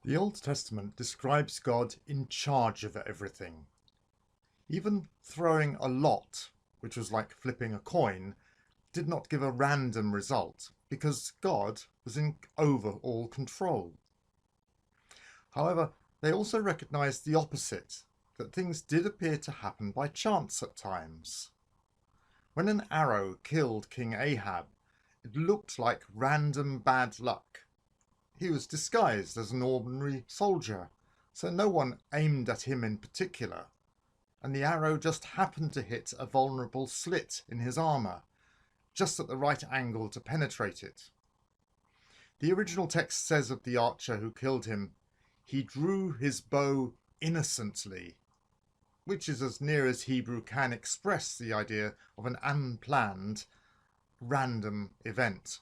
The Old Testament describes God in charge of everything. Even throwing a lot, which was like flipping a coin, did not give a random result because God was in overall control. However, they also recognized the opposite, that things did appear to happen by chance at times. When an arrow killed King Ahab, it looked like random bad luck. He was disguised as an ordinary soldier, so no one aimed at him in particular, and the arrow just happened to hit a vulnerable slit in his armour, just at the right angle to penetrate it. The original text says of the archer who killed him, "He drew his bow innocently," which is as near as Hebrew can express the idea of an unplanned, random event.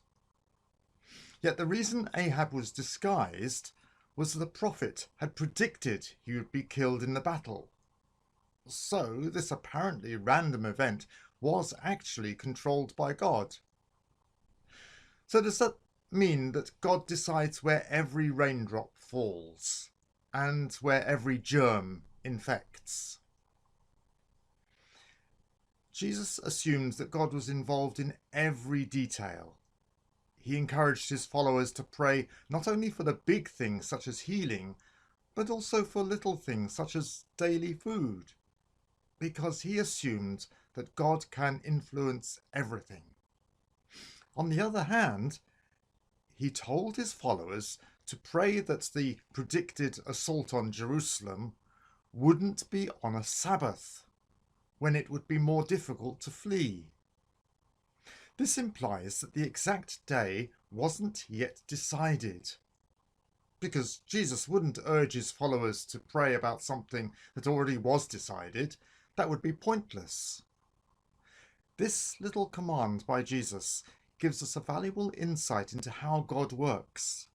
Yet the reason Ahab was disguised was the prophet had predicted he would be killed in the battle. So this apparently random event was actually controlled by God. So does that mean that God decides where every raindrop falls and where every germ infects? Jesus assumed that God was involved in every detail. He encouraged his followers to pray not only for the big things such as healing, but also for little things such as daily food, because he assumed that God can influence everything. On the other hand, he told his followers to pray that the predicted assault on Jerusalem wouldn't be on a Sabbath, when it would be more difficult to flee. This implies that the exact day wasn't yet decided, because Jesus wouldn't urge his followers to pray about something that already was decided. That would be pointless. This little command by Jesus gives us a valuable insight into how God works.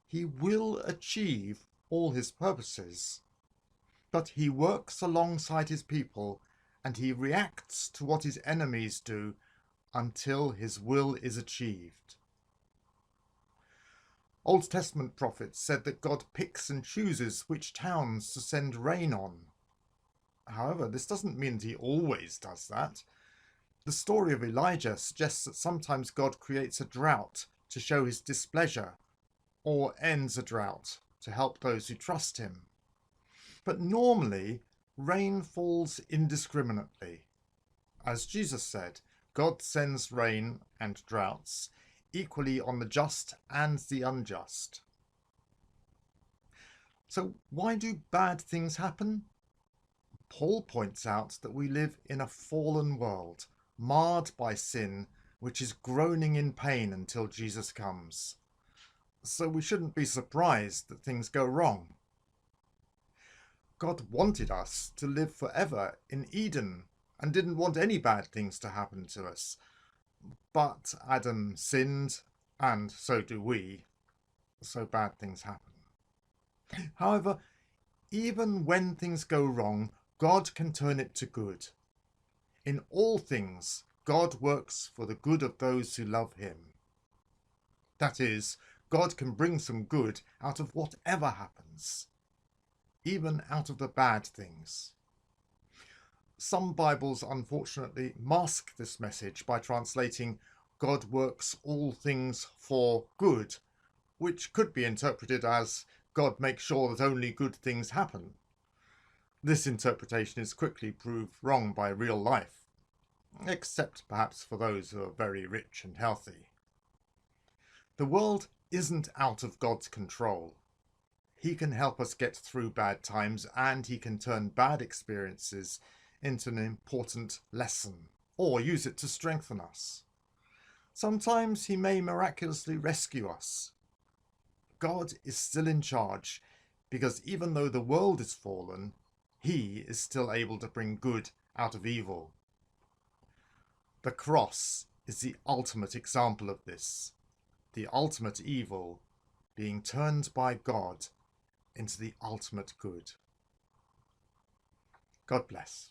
He will achieve all his purposes, but he works alongside his people and he reacts to what his enemies do until his will is achieved. Old Testament prophets said that God picks and chooses which towns to send rain on. However, this doesn't mean that he always does that. The story of Elijah suggests that sometimes God creates a drought to show his displeasure, or ends a drought to help those who trust him. But normally, rain falls indiscriminately. As Jesus said, God sends rain and droughts equally on the just and the unjust. So why do bad things happen? Paul points out that we live in a fallen world, marred by sin, which is groaning in pain until Jesus comes. So we shouldn't be surprised that things go wrong. God wanted us to live forever in Eden and didn't want any bad things to happen to us. But Adam sinned, and so do we, so bad things happen. However, even when things go wrong, God can turn it to good. In all things, God works for the good of those who love him. That is, God can bring some good out of whatever happens, even out of the bad things. Some Bibles, unfortunately, mask this message by translating "God works all things for good," which could be interpreted as God makes sure that only good things happen. This interpretation is quickly proved wrong by real life, except perhaps for those who are very rich and healthy. The world isn't out of God's control. He can help us get through bad times, and he can turn bad experiences into an important lesson, or use it to strengthen us. Sometimes he may miraculously rescue us. God is still in charge, because even though the world is fallen, he is still able to bring good out of evil. The cross is the ultimate example of this, the ultimate evil being turned by God into the ultimate good. God bless.